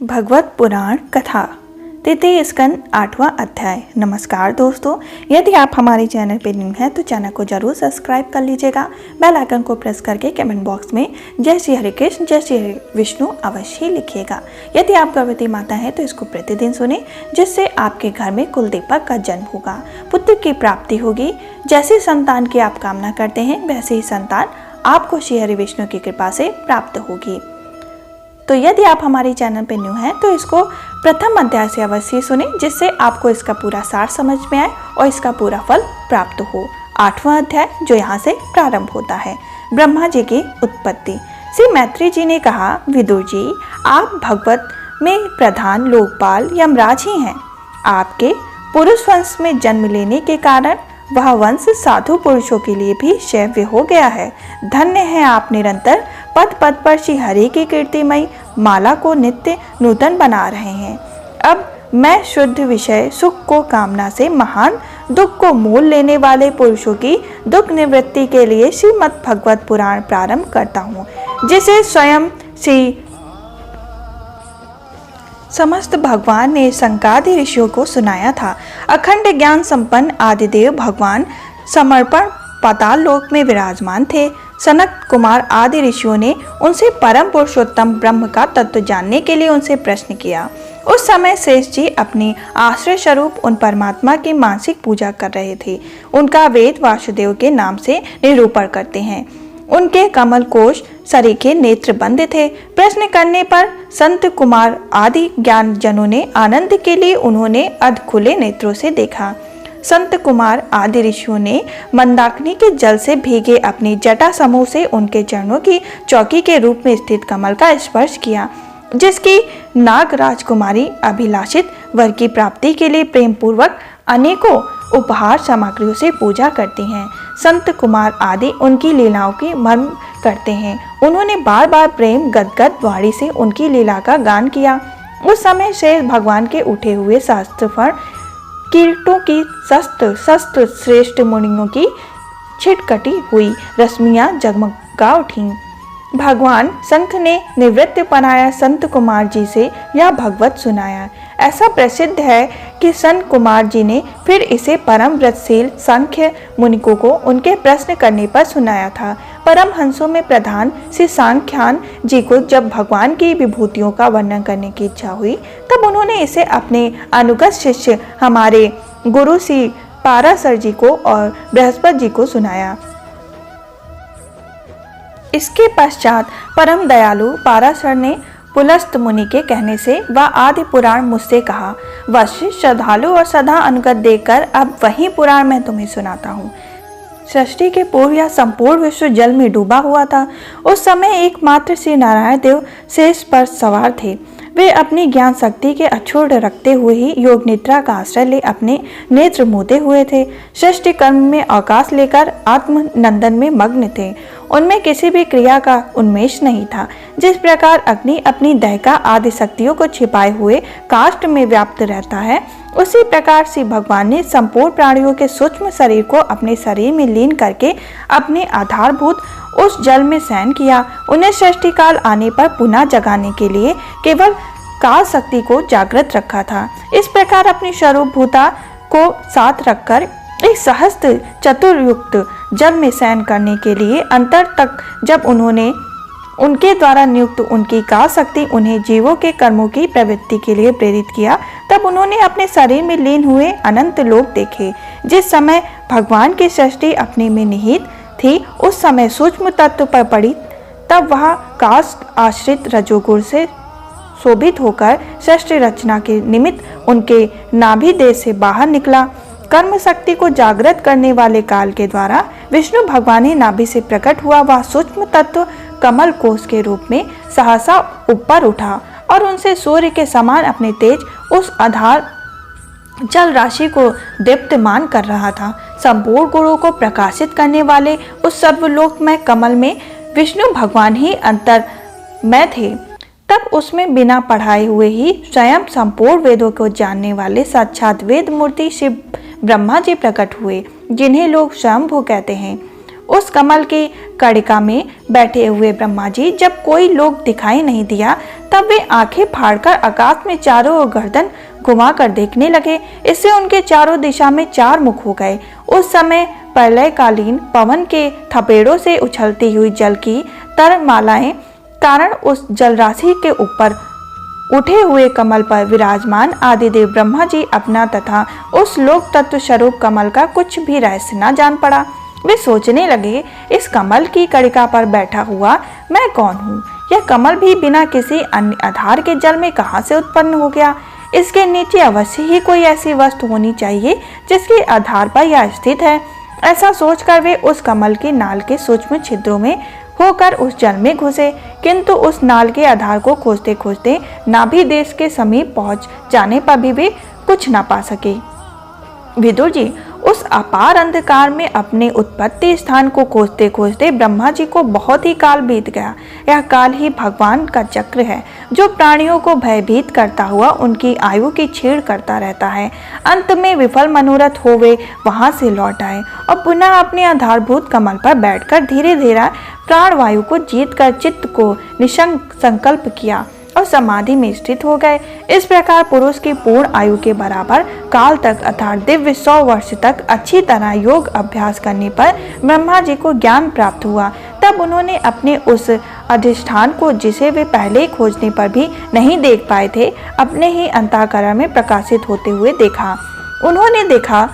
भगवत पुराण कथा तृतीय स्कंद 8वां अध्याय। नमस्कार दोस्तों, यदि आप हमारे चैनल पर न्यू हैं तो चैनल को जरूर सब्सक्राइब कर लीजिएगा। बेल आइकन को प्रेस करके कमेंट बॉक्स में जय श्री हरे कृष्ण जय श्री हरे विष्णु अवश्य लिखिएगा। यदि आप गर्भवती माता हैं तो इसको प्रतिदिन सुने, जिससे आपके घर में कुल दीपक का जन्म होगा, पुत्र की प्राप्ति होगी। जैसी संतान की आप कामना करते हैं वैसे ही संतान आपको श्री हरि विष्णु की कृपा से प्राप्त होगी। तो यदि आप हमारे चैनल पर न्यू हैं तो इसको प्रथम अध्याय से अवश्य सुने, जिससे आपको इसका पूरा सार समझ में आए और इसका पूरा फल प्राप्त हो। 8वां अध्याय जो यहाँ से प्रारंभ होता है। ब्रह्मा जी की उत्पत्ति। श्री मैत्री जी ने कहा, विदुर जी, आप भगवत में प्रधान लोकपाल यमराज ही हैं। आपके पुरुष वंश में जन्म लेने के कारण वह वंश साधु पुरुषों के लिए भी श्रेय हो गया है। धन्य है आप निरंतर पद पद पर श्री हरि की कीर्तिमयी माला को नित्य नूतन बना रहे हैं। अब मैं शुद्ध विषय सुख को कामना से महान दुख को मोल लेने वाले पुरुषों की दुख निवृत्ति के लिए श्रीमद् भगवत पुराण प्रारंभ करता हूँ, जिसे स्वयं श्री समस्त भगवान ने संकादि ऋषियों को सुनाया था। अखंड ज्ञान संपन्न आदिदेव भगवान समर्पण पाताल लोक में विराजमान थे। सनक कुमार आदि ऋषियों ने उनसे परम पुरुषोत्तम ब्रह्म का तत्व जानने के लिए उनसे प्रश्न किया। उस समय श्रेष्ठ जी अपनी आश्रय स्वरूप उन परमात्मा की मानसिक पूजा कर रहे थे। उनका वेद वासुदेव के नाम से निरूपण करते हैं। उनके कमल कोश सरीखे नेत्र बंद थे। प्रश्न करने पर संत कुमार आदि ज्ञान जनों ने आनंद के लिए उन्होंने अध खुले नेत्रों से देखा। संत कुमार आदि ऋषियों ने मंदाकिनी के जल से भीगे अपनी जटा समूह से उनके चरणों की चौकी के रूप में स्थित कमल का स्पर्श किया, जिसकी नाग राजकुमारी अभिलाषित वर की प्राप्ति के लिए प्रेम पूर्वक अनेकों उपहार सामग्रियों से पूजा करती हैं। संत कुमार आदि उनकी लीलाओं की मर्म करते हैं। उन्होंने बार बार प्रेम गदगद वाणी से उनकी लीला का गान किया। उस समय शेष भगवान के उठे हुए शास्त्रफल कीर्तों की शस्त्र श्रेष्ठ मुनियों की छिटकटी हुई रश्मियां जगमगा उठी। भगवान शंख ने निवृत्त बनाया संत कुमार जी से यह भगवत सुनाया। ऐसा प्रसिद्ध है कि संत कुमार जी ने फिर इसे परम व्रतशील सांख्य मुनिकों को उनके प्रश्न करने पर सुनाया था। परम हंसों में प्रधान श्री सांख्यान जी को जब भगवान की विभूतियों का वर्णन करने की इच्छा हुई, तब उन्होंने इसे अपने अनुगत शिष्य हमारे गुरु श्री पाराशर जी को और बृहस्पति जी को सुनाया। इसके पश्चात परम दयालु पाराशर ने पुलस्त मुनि के कहने से वह आदि पुराण मुझसे कहा। वश्य श्रद्धालु और सदा अनुगत देकर अब वही पुराण मैं तुम्हें सुनाता हूँ। सृष्टि के पूर्व यह संपूर्ण विश्व जल में डूबा हुआ था। उस समय एकमात्र श्री नारायण देव शेष पर सवार थे। वे अपनी ज्ञान शक्ति के अक्षुण्ण रखते हुए ही योग निद्रा का आश्रय ले अपने नेत्र मूंदे हुए थे। सृष्टि कर्म में अवकाश लेकर आत्म नंदन में मग्न थे। उनमें किसी भी क्रिया का उन्मेष नहीं था। जिस प्रकार अग्नि अपनी दहका आदि शक्तियों को छिपाए हुए काष्ठ में व्याप्त रहता है, उसी प्रकार से भगवान ने संपूर्ण प्राणियों के सूक्ष्म शरीर को अपने शरीर में लीन करके अपने आधारभूत उस जल में शयन किया। उन्हें सृष्टि काल आने पर पुनः जगाने के लिए केवल काल शक्ति को जागृत रखा था। इस प्रकार अपनी स्वरूपभूता को साथ रखकर एक सहस्त्र चतुर्युक्त जल में शयन करने के लिए अंतर तक जब उन्होंने उनके द्वारा नियुक्त उनकी काल शक्ति उन्हें जीवों के कर्मों की प्रवृत्ति के लिए प्रेरित किया, तब उन्होंने अपने शरीर में लीन हुए अनंत लोक देखे। जिस समय भगवान की सृष्टि अपने में निहित थी, उस समय सूक्ष्म तत्व पर पड़ी, तब वह काष्ठ आश्रित रजोगुण से शोभित होकर सृष्टि रचना के निमित्त उनके नाभि देश से बाहर निकला। कर्म शक्ति को जागृत करने वाले काल के द्वारा विष्णु भगवान ही नाभि से प्रकट हुआ। वह सूक्ष्म तत्व कमल कोश के रूप में सहसा ऊपर उठा और उनसे सूर्य के समान अपने तेज उस आधार जल राशि को दीप्तमान कर रहा था। संपूर्ण गुणों को प्रकाशित करने वाले उस सर्वलोकमय कमल में विष्णु भगवान ही अंतर में थे। तब उसमें बिना पढ़ाए हुए ही स्वयं संपूर्ण वेदों को जानने वाले साक्षात वेद मूर्ति शिव ब्रह्मा जी प्रकट हुए, जिन्हें लोग स्वयंभू कहते हैं। उस कमल की कड़िका में बैठे हुए ब्रह्मा जी जब कोई लोग दिखाई नहीं दिया तब वे आंखें फाड़कर आकाश में चारों ओर गर्दन घुमा कर देखने लगे। इससे उनके चारों दिशा में चार मुख हो गए। उस समय प्रलयकालीन पवन के थपेड़ों से उछलती हुई जल की तरमालाएं कारण उस जलराशि के ऊपर उठे हुए कमल पर विराजमान आदिदेव ब्रह्मा जी अपना तथा उस लोक तत्व स्वरूप कमल का कुछ भी रहस्य न जान पड़ा। वे सोचने लगे, इस कमल की कड़िका पर बैठा हुआ मैं कौन हूँ? यह कमल भी बिना किसी अन्य आधार के जल में कहाँ से उत्पन्न हो गया? इसके नीचे अवश्य ही कोई ऐसी वस्तु होनी चाहिए जिसके आधार पर यह स्थित है। ऐसा सोचकर वे उस कमल की नाल के सूक्ष्म छिद्रों में होकर उस जल में घुसे, किंतु उस नाल के आधार को खोजते खोजते नाभि देश के समीप पहुंच जाने पर भी वे कुछ न पा सके। विदुर जी उस अपार अंधकार में अपने उत्पत्ति स्थान को खोजते खोजते ब्रह्मा जी को बहुत ही काल बीत गया। यह काल ही भगवान का चक्र है जो प्राणियों को भयभीत करता हुआ उनकी आयु की छीड़ करता रहता है। अंत में विफल मनोरथ हो वे वहां से लौट आए और पुनः अपने आधारभूत कमल पर बैठकर धीरे धीरे प्राणवायु को जीतकर चित्त को निशंक संकल्प किया और समाधि में स्थित हो गए। इस प्रकार पुरुष की पूर्ण आयु के बराबर काल तक अर्थात दिव्य 100 वर्ष तक अच्छी तरह योग अभ्यास करने पर ब्रह्मा जी को ज्ञान प्राप्त हुआ। तब उन्होंने अपने उस अधिष्ठान को जिसे वे पहले खोजने पर भी नहीं देख पाए थे अपने ही अंतःकरण में प्रकाशित होते हुए देखा। उन्होंने देखा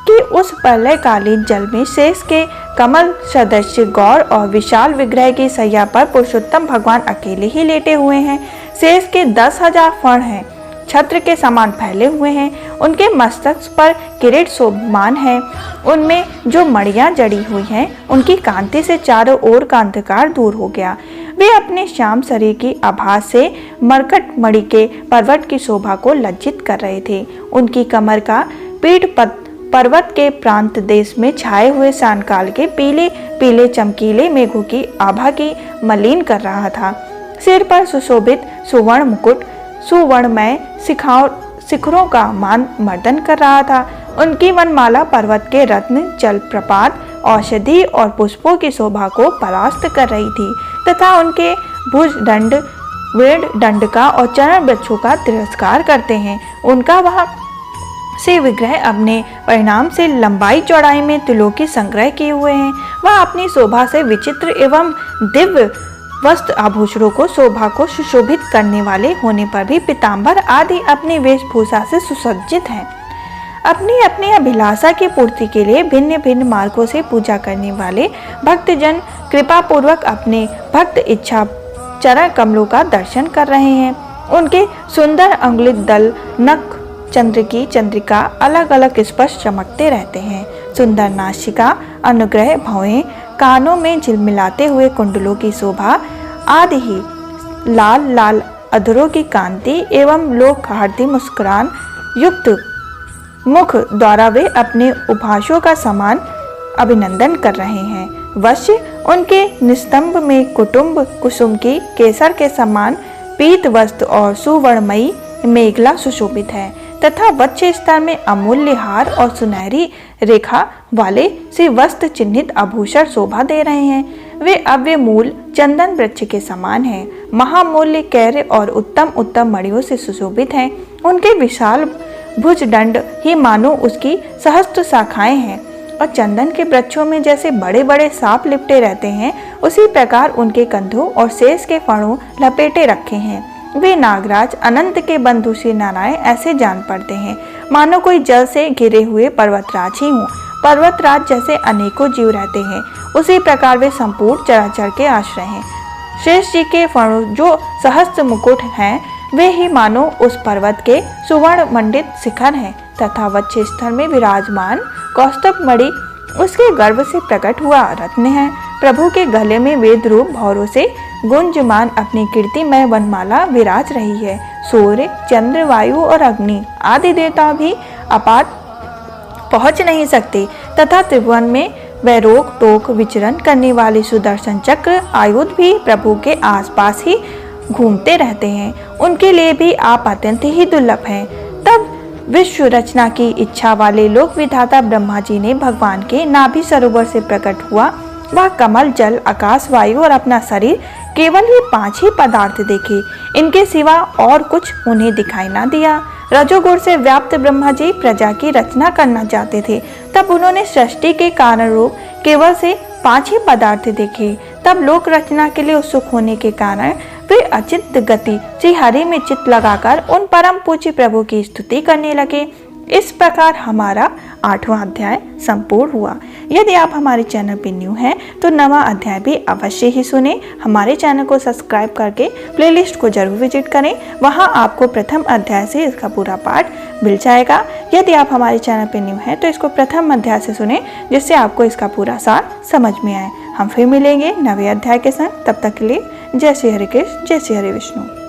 कि उस प्रलयकालीन जल में शेष के कमल सदस्य गौर और विशाल विग्रह की सैया पर पुरुषोत्तम भगवान अकेले ही लेटे हुए हैं। शेष के 10,000 फण हैं, छत्र के समान फैले हुए हैं। उनके मस्तक पर किरीट शोभमान है। उनमें जो मणियां जड़ी हुई हैं उनकी कांति से चारों ओर का अंधकार दूर हो गया। वे अपने श्याम शरीर की आभास से मरकट मणि के पर्वत की शोभा को लज्जित कर रहे थे। उनकी कमर का पीठ पर्वत के प्रांत देश में छाए हुए सायंकाल के पीले पीले चमकीले मेघों की आभा की मलिन कर रहा था। सिर पर सुशोभित सुवर्ण मुकुट सुवर्णमय शिखरों का मान मर्दन कर रहा था। उनकी वनमाला पर्वत के रत्न जलप्रपात औषधि और पुष्पों की शोभा को परास्त कर रही थी तथा उनके भुज दंड वेद दंडका और चरण वृक्षों का तिरस्कार करते हैं। उनका वह से विग्रह अपने परिणाम से लंबाई चौड़ाई में त्रिलोकी संग्रह किए हुए हैं। वह अपनी शोभा से विचित्र एवं दिव्य वस्त्र आभूषणों को शोभा को सुशोभित करने वाले होने पर भी पीताम्बर आदि अपनी वेशभूषा से सुसज्जित हैं। अपनी अपनी अभिलाषा की पूर्ति के लिए भिन्न भिन्न मार्गों से पूजा करने वाले भक्तजन कृपा पूर्वक अपने भक्त इच्छा चरण कमलों का दर्शन कर रहे हैं। उनके सुंदर अंगुलित दल नख चंद्र की चंद्रिका अलग अलग स्पष्ट चमकते रहते हैं। सुंदर नासिका अनुग्रह भवें कानों में झिलमिलाते हुए कुंडलों की शोभा आदि ही लाल लाल अधरों की कांति एवं लोक हार्दी मुस्कुरान युक्त मुख द्वारा वे अपने उपहासों का समान अभिनंदन कर रहे हैं। वश्य उनके निस्तंभ में कुटुंब कुसुम की केसर के समान पीत वस्त्र और सुवर्णमयी मेघला सुशोभित है तथा वक्ष स्तर में अमूल्य हार और सुनहरी रेखा वाले से वस्त्र चिन्हित आभूषण शोभा दे रहे हैं। वे अव्य मूल चंदन वृक्ष के समान हैं, महामूल्य कैर्य और उत्तम उत्तम मणियों से सुशोभित हैं। उनके विशाल भुजदंड ही मानो उसकी सहस्त्र शाखाएं हैं और चंदन के वृक्षों में जैसे बड़े बड़े सांप लिपटे रहते हैं उसी प्रकार उनके कंधों और शेष के फणों लपेटे रखे हैं। वे नागराज अनंत के बंधु श्री नारायण ऐसे जान पड़ते हैं मानो कोई जल से घिरे हुए पर्वतराज ही हों। पर्वतराज जैसे अनेकों जीव रहते हैं उसी प्रकार वे संपूर्ण चराचर के आश्रय हैं। शेष जी के फणों जो सहस्त्र मुकुट हैं वे ही मानो उस पर्वत के सुवर्ण मंडित शिखर हैं तथा वक्ष स्थल में विराजमान कौस्तुभ मणि उसके गर्भ से प्रकट हुआ रत्न है। प्रभु के गले में वेद रूप भौरों से गुंजमान अपनी कीर्तिमय वनमाला विराज रही है। सूर्य चंद्र वायु और अग्नि आदि देवता भी अपात पहुंच नहीं सकते तथा त्रिभुवन में वह रोक टोक विचरण करने वाले सुदर्शन चक्र आयुध भी प्रभु के आसपास ही घूमते रहते हैं। उनके लिए भी आप अत्यंत ही दुर्लभ हैं। तब विश्व रचना की इच्छा वाले लोक विधाता ब्रह्मा जी ने भगवान के नाभि सरोवर से प्रकट हुआ वह कमल, जल, आकाश, वायु और अपना शरीर केवल ये 5 ही पदार्थ देखे। इनके सिवा और कुछ उन्हें दिखाई ना दिया। रजोगुण से व्याप्त ब्रह्मा जी प्रजा की रचना करना चाहते थे। तब उन्होंने सृष्टि के कारण रूप केवल से 5 ही पदार्थ देखे। तब लोक रचना के लिए उत्सुक होने के कारण वे अचिंत गति श्री हरि में चित्त लगाकर उन परम पूज्य प्रभु की स्तुति करने लगे। इस प्रकार हमारा 8वां अध्याय संपूर्ण हुआ। यदि आप हमारे चैनल पर न्यू हैं तो 9वां अध्याय भी अवश्य ही सुने। हमारे चैनल को सब्सक्राइब करके प्लेलिस्ट को जरूर विजिट करें, वहां आपको प्रथम अध्याय से इसका पूरा पाठ मिल जाएगा। यदि आप हमारे चैनल पर न्यू हैं तो इसको प्रथम अध्याय से सुने, जिससे आपको इसका पूरा सार समझ में आए। हम फिर मिलेंगे 9वें अध्याय के संग। तब तक के लिए जय श्री हरि कृष्ण, जय श्री हरि विष्णु।